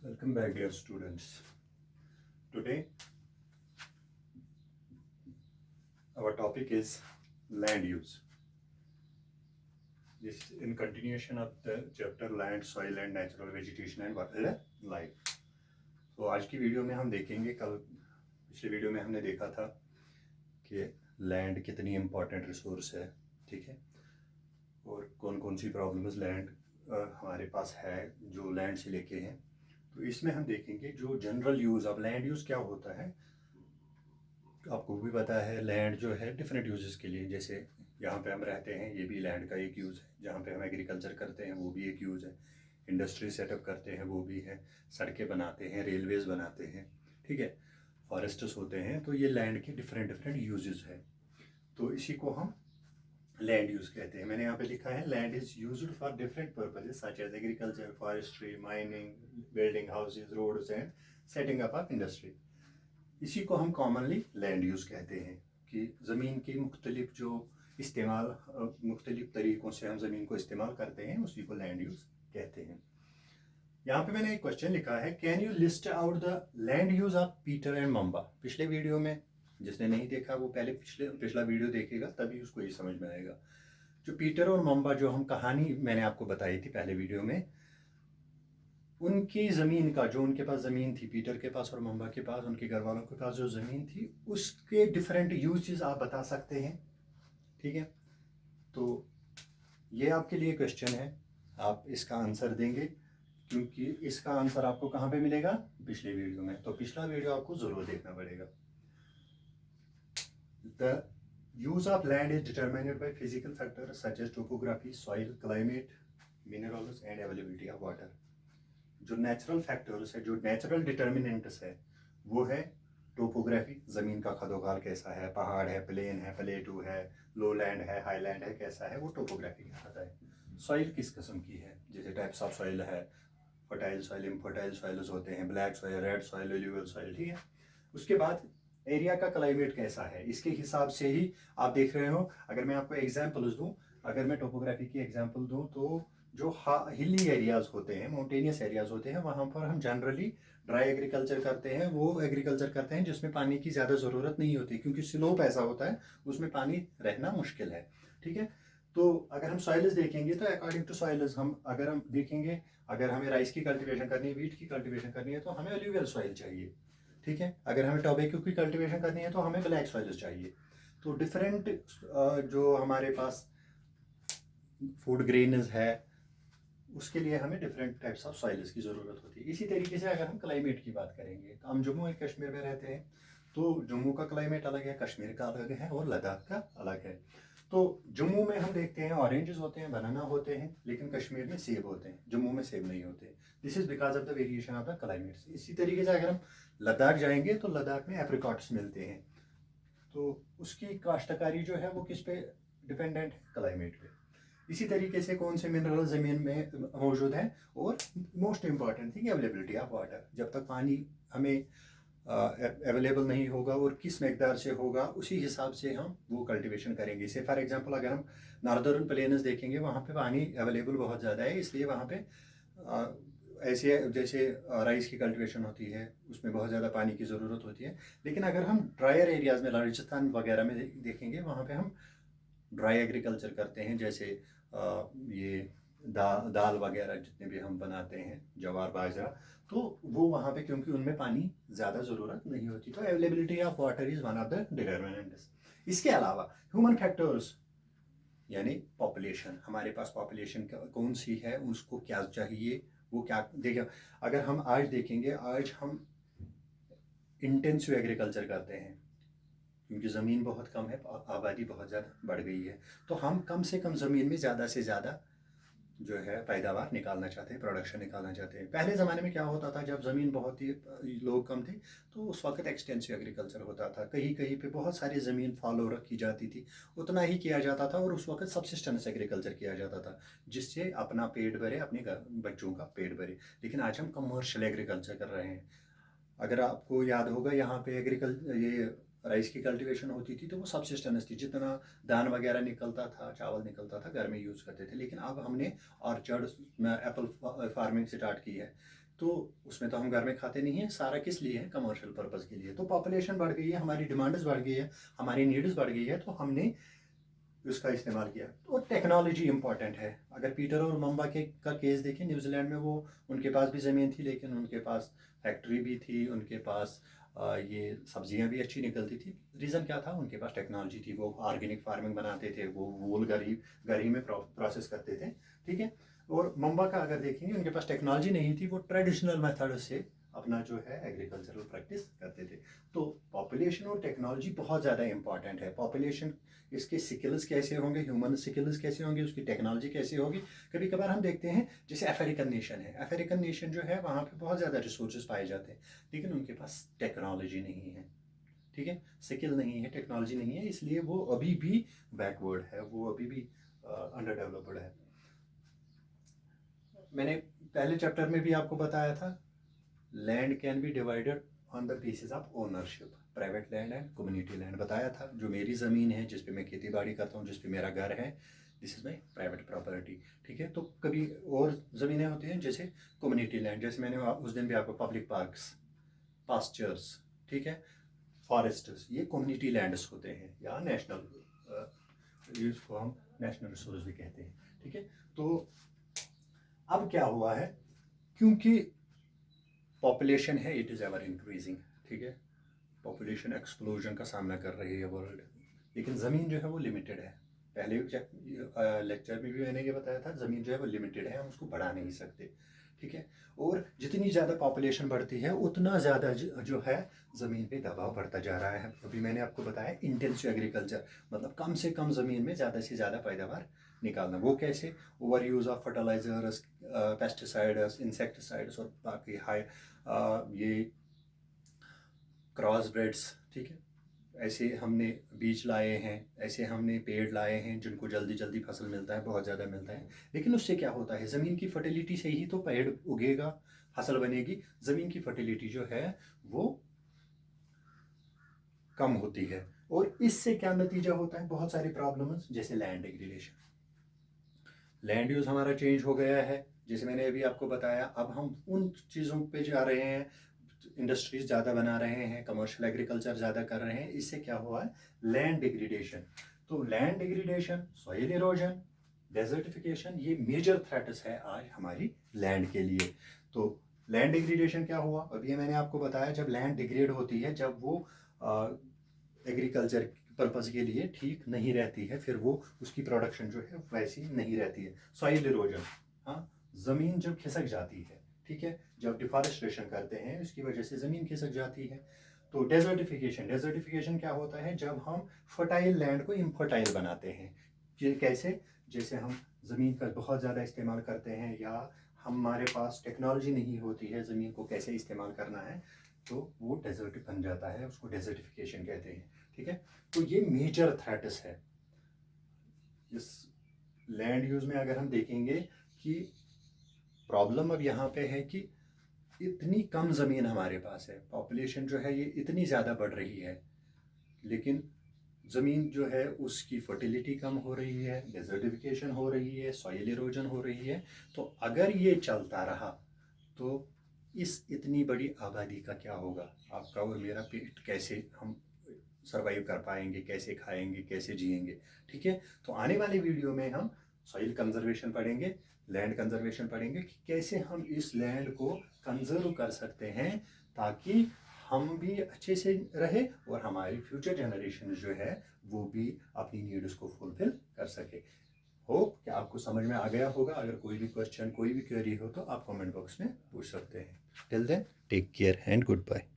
Welcome back, dear students. Today, our topic is land use. This is in continuation of the chapter land, soil and natural vegetation and wildlife. तो आज की video में हम देखेंगे, कल पिछले video में हमने देखा था कि लैंड कितनी इम्पोर्टेंट रिसोर्स है, ठीक है, और कौन कौन सी प्रॉब्लम्स लैंड हमारे पास है जो लैंड से लेके हैं। तो इसमें हम देखेंगे जो जनरल यूज़। अब लैंड यूज़ क्या होता है, आपको भी पता है। लैंड जो है डिफरेंट यूजेस के लिए, जैसे यहाँ पे हम रहते हैं, ये भी लैंड का एक यूज़ है। जहाँ पे हम एग्रीकल्चर करते हैं वो भी एक यूज़ है। इंडस्ट्री सेटअप करते हैं वो भी है। सड़कें बनाते हैं, रेलवेज बनाते हैं, ठीक है, फॉरेस्ट्स होते हैं। तो ये लैंड के डिफरेंट डिफरेंट यूजेस है। तो इसी को हम लैंड यूज़ कहते हैं। मैंने यहाँ पे लिखा है land is used for different purposes such as agriculture, forestry, mining, building houses, roads and setting up of industry. इसी को हम कॉमनली लैंड यूज़ कहते हैं कि ज़मीन की मुख्तलिफ जो इस्तेमाल, मुख्तलिफ तरीक़ों से हम ज़मीन को इस्तेमाल करते हैं, उसी को लैंड यूज़ कहते हैं। यहाँ पे मैंने एक क्वेश्चन लिखा है, can you list out the land use of Peter and Mamba. पिछले वीडियो में जिसने नहीं देखा वो पहले पिछला वीडियो देखेगा, तभी उसको ये समझ में आएगा। जो पीटर और मम्बा, जो हम कहानी मैंने आपको बताई थी पहले वीडियो में, उनकी ज़मीन का, जो उनके पास ज़मीन थी, पीटर के पास और मम्बा के पास, उनके घर वालों के पास जो ज़मीन थी, उसके डिफरेंट यूजेस आप बता सकते हैं, ठीक है। तो ये आपके लिए क्वेश्चन है, आप इसका आंसर देंगे, क्योंकि इसका आंसर आपको कहाँ पे मिलेगा, पिछले वीडियो में। तो पिछला वीडियो आपको ज़रूर देखना पड़ेगा। The use of land is determined by physical factor such as topography, soil, climate, minerals and availability of water. जो नेचुरल फैक्टर्स है, जो नेचुरल डिटर्मिनेंट्स है, वो है टोपोग्राफी, ज़मीन का खदोखाल कैसा है, पहाड़ है, प्लेन है, प्लेटू है, लो लैंड है, हाई लैंड है, कैसा है, वो टोपोग्राफी कहलाता है। सॉइल किस किस्म की है, जैसे टाइप्स ऑफ सॉइल है, फर्टाइल सॉइल, इनफर्टाइल सॉइल्स होते हैं, black soil, red soil, alluvial soil, ठीक है। उसके बाद एरिया का क्लाइमेट कैसा है, इसके हिसाब से ही आप देख रहे हो। अगर मैं आपको एग्जाम्पल्स दूँ, अगर मैं टोपोग्राफी की एग्जाम्पल दूँ, तो जो हिली एरियाज होते हैं, माउंटेनियस एरियाज होते हैं, वहाँ पर हम जनरली ड्राई एग्रीकल्चर करते हैं। वो एग्रीकल्चर करते हैं जिसमें पानी की ज़्यादा ज़रूरत नहीं होती, क्योंकि स्लोप ऐसा होता है, उसमें पानी रहना मुश्किल है, ठीक है। तो अगर हम सॉइल्स देखेंगे, तो अकॉर्डिंग टू सॉइल्स अगर हम देखेंगे, अगर हमें राइस की कल्टिवेशन करनी है, वीट की कल्टिवेशन करनी है, तो हमें एल्यूवियल सॉइल चाहिए, ठीक है। अगर हमें टोबैको की कल्टिवेशन करनी है तो हमें ब्लैक सॉइल्स चाहिए। तो डिफरेंट जो हमारे पास फूड ग्रेन्स है, उसके लिए हमें डिफरेंट टाइप्स ऑफ सॉइल्स की ज़रूरत होती है। इसी तरीके से अगर हम क्लाइमेट की बात करेंगे, तो हम जम्मू एंड कश्मीर में रहते हैं, तो जम्मू का क्लाइमेट अलग है, कश्मीर का अलग है और लद्दाख का अलग है। तो जम्मू में हम देखते हैं ऑरेंजेस होते हैं, बनाना होते हैं, लेकिन कश्मीर में सेब होते हैं, जम्मू में सेब नहीं होते। This is because of the variation of the climates. इसी तरीके से अगर हम लद्दाख जाएंगे, तो लद्दाख में एप्रिकॉट्स मिलते हैं, तो उसकी काश्तकारी जो है वो किस पे डिपेंडेंट है, क्लाइमेट पे। इसी तरीके से कौन से मिनरल ज़मीन में मौजूद हैं, और most important thing availability of water. जब तक पानी हमें अवेलेबल नहीं होगा और किस मकदार से होगा, उसी हिसाब से हम वो कल्टीवेशन करेंगे। इसे फॉर एग्जांपल अगर हम नॉर्दर्न प्लेन्स देखेंगे, वहाँ पे पानी अवेलेबल बहुत ज़्यादा है, इसलिए वहाँ पे ऐसे जैसे राइस की कल्टीवेशन होती है, उसमें बहुत ज़्यादा पानी की ज़रूरत होती है। लेकिन अगर हम ड्रायर एरियाज़ में, राजस्थान वगैरह में देखेंगे, वहाँ पे हम ड्राई एग्रीकल्चर करते हैं, जैसे ये दाल वगैरह जितने भी हम बनाते हैं, जवार, बाजरा, तो वो वहाँ पे, क्योंकि उनमें पानी ज़्यादा ज़रूरत नहीं होती। तो availability of water is one of the determinants. इसके अलावा ह्यूमन फैक्टर्स, यानी पॉपुलेशन, हमारे पास पॉपुलेशन कौन सी है, उसको क्या चाहिए, वो क्या देखिए। अगर हम आज देखेंगे, आज हम इंटेंसिव एग्रीकल्चर करते हैं, क्योंकि ज़मीन बहुत कम है, आबादी बहुत ज़्यादा बढ़ गई है, तो हम कम से कम ज़मीन में ज़्यादा से ज़्यादा जो है पैदावार निकालना चाहते हैं, प्रोडक्शन निकालना चाहते हैं। पहले ज़माने में क्या होता था, जब ज़मीन बहुत ही लोग कम थे, तो उस वक्त एक्सटेंसिव एग्रीकल्चर होता था। कहीं कहीं पे बहुत सारी ज़मीन फॉलो रखी जाती थी, उतना ही किया जाता था, और उस वक्त सब्सिस्टेंस एग्रीकल्चर किया जाता था, जिससे अपना पेट भरे, अपने बच्चों का पेट भरे। लेकिन आज हम कमर्शियल एग्रीकल्चर कर रहे हैं। अगर आपको याद होगा, यहाँ पे ये राइस की कल्टीवेशन होती थी, तो वो सब्सिस्टेंस थी, जितना धान वगैरह निकलता था, चावल निकलता था, घर में यूज़ करते थे। लेकिन अब हमने ऑर्चर्ड में एप्पल फार्मिंग स्टार्ट की है, तो उसमें तो हम घर में खाते नहीं हैं, सारा किस लिए है, कमर्शियल पर्पज़ के लिए। तो पॉपुलेशन बढ़ गई है, हमारी डिमांड्स बढ़ गई है, हमारी नीड्स बढ़ गई है, तो हमने उसका इस्तेमाल किया। तो टेक्नोलॉजी इंपॉर्टेंट है। अगर पीटर और मम्बा के का केस देखें, न्यूजीलैंड में वो उनके पास भी ज़मीन थी, लेकिन उनके पास फैक्ट्री भी थी, उनके पास ये सब्जियां भी अच्छी निकलती थी। रीज़न क्या था, उनके पास टेक्नोलॉजी थी, वो ऑर्गेनिक फार्मिंग बनाते थे, वो वूल घर ही में प्रोसेस करते थे, ठीक है। और मम्बा का अगर देखेंगे, उनके पास टेक्नोलॉजी नहीं थी, वो ट्रेडिशनल मेथड से अपना जो है एग्रीकल्चरल प्रैक्टिस करते थे। तो पॉपुलेशन और टेक्नोलॉजी बहुत ज़्यादा इंपॉर्टेंट है। पॉपुलेशन, इसके स्किल्स कैसे होंगे, ह्यूमन स्किल्स कैसे होंगे, उसकी टेक्नोलॉजी कैसे होगी। कभी कभार हम देखते हैं जैसे अफ्रीकन नेशन है, अफ्रीकन नेशन जो है वहाँ पे बहुत ज़्यादा रिसोर्सेज पाए जाते हैं, लेकिन उनके पास टेक्नोलॉजी नहीं है, ठीक है, स्किल नहीं है, टेक्नोलॉजी नहीं है, इसलिए वो अभी भी बैकवर्ड है, वो अभी भी अंडर डेवलप्ड है। मैंने पहले चैप्टर में भी आपको बताया था, land can be divided on the basis of ownership, private land and community land बताया था। जो मेरी ज़मीन है, जिस पे मैं खेती बाड़ी करता हूँ, जिस पे मेरा घर है, this is my private property, ठीक है। तो कभी और ज़मीनें होती हैं जैसे कम्युनिटी लैंड, जैसे मैंने उस दिन भी आपको पब्लिक पार्क्स, पास्चर्स, ठीक है, फॉरेस्ट्स, ये कम्युनिटी लैंड्स होते हैं, या नेशनल, इसको हम नेशनल रिसोर्स भी कहते हैं, ठीक है। तो अब क्या हुआ है, क्योंकि पॉपुलेशन है, इट इज़ एवर इंक्रीजिंग, ठीक है, पॉपुलेशन एक्सप्लोजन का सामना कर रही है वर्ल्ड, लेकिन ज़मीन जो है वो लिमिटेड है। पहले लेक्चर में भी मैंने ये बताया था, ज़मीन जो है वो लिमिटेड है, हम उसको बढ़ा नहीं सकते, ठीक है। और जितनी ज़्यादा पॉपुलेशन बढ़ती है, उतना ज़्यादा जो है ज़मीन पे दबाव बढ़ता जा रहा है। अभी मैंने आपको बताया इंटेंसिव एग्रीकल्चर, मतलब कम से कम ज़मीन में ज़्यादा से ज़्यादा पैदावार निकालना। वो कैसे, over use of fertilisers, pesticides, insecticides और बाकी हाई ये क्रॉस ब्रेड्स, ठीक है, ऐसे हमने बीज लाए हैं, ऐसे हमने पेड़ लाए हैं जिनको जल्दी जल्दी फसल मिलता है, बहुत ज़्यादा मिलता है, लेकिन उससे क्या होता है, ज़मीन की फर्टिलिटी से ही तो पेड़ उगेगा, फसल बनेगी। ज़मीन की फर्टिलिटी जो है वो कम होती है, और इससे क्या नतीजा होता है, बहुत सारी प्रॉब्लम्स, जैसे लैंड डिग्रेडेशन, लैंड यूज़ हमारा चेंज हो गया है, जैसे मैंने अभी आपको बताया। अब हम उन चीज़ों पे जा रहे हैं, इंडस्ट्रीज ज़्यादा बना रहे हैं, कमर्शियल एग्रीकल्चर ज़्यादा कर रहे हैं, इससे क्या हुआ है, लैंड डिग्रेडेशन। तो land degradation, soil erosion, desertification, ये मेजर थ्रेट्स है आज हमारी लैंड के लिए। तो लैंड डिग्रेडेशन क्या हुआ, अभी मैंने आपको बताया, जब लैंड डिग्रेड होती है, जब वो एग्रीकल्चर पर्पज़ के लिए ठीक नहीं रहती है, फिर वो उसकी प्रोडक्शन जो है वैसी नहीं रहती है। सॉइल इरोजन, हाँ, ज़मीन जब खिसक जाती है, ठीक है, जब डिफॉरेस्टेशन करते हैं उसकी वजह से ज़मीन खिसक जाती है। तो डेजर्टिफिकेशन, डेजर्टिफिकेशन क्या होता है, जब हम फर्टाइल लैंड को इनफर्टाइल बनाते हैं। ये कैसे, जैसे हम ज़मीन का बहुत ज़्यादा इस्तेमाल करते हैं, या हमारे पास टेक्नोलॉजी नहीं होती है ज़मीन को कैसे इस्तेमाल करना है, तो वो डेजर्ट बन जाता है, उसको डेजर्टिफिकेशन कहते हैं, ठीक है। तो ये मेजर थ्रेट्स है इस लैंड यूज़ में। अगर हम देखेंगे कि प्रॉब्लम अब यहाँ पे है कि इतनी कम ज़मीन हमारे पास है, पॉपुलेशन जो है ये इतनी ज़्यादा बढ़ रही है, लेकिन ज़मीन जो है उसकी फर्टिलिटी कम हो रही है, डेजर्टिफिकेशन हो रही है, सॉइल इरोजन हो रही है। तो अगर ये चलता रहा तो इस इतनी बड़ी आबादी का क्या होगा, आपका और मेरा पेट कैसे हम सरवाइव कर पाएंगे, कैसे खाएंगे, कैसे जिएंगे, ठीक है। तो आने वाली वीडियो में हम सॉइल कंजर्वेशन पढ़ेंगे, लैंड कंजर्वेशन पढ़ेंगे, कि कैसे हम इस लैंड को कंजर्व कर सकते हैं, ताकि हम भी अच्छे से रहे और हमारी फ्यूचर जनरेशन जो है वो भी अपनी नीड्स को फुलफिल कर सके। होप कि आपको समझ में आ गया होगा। अगर कोई भी क्वेश्चन, कोई भी क्वेरी हो तो आप कमेंट बॉक्स में पूछ सकते हैं। Till then, take care and good bye.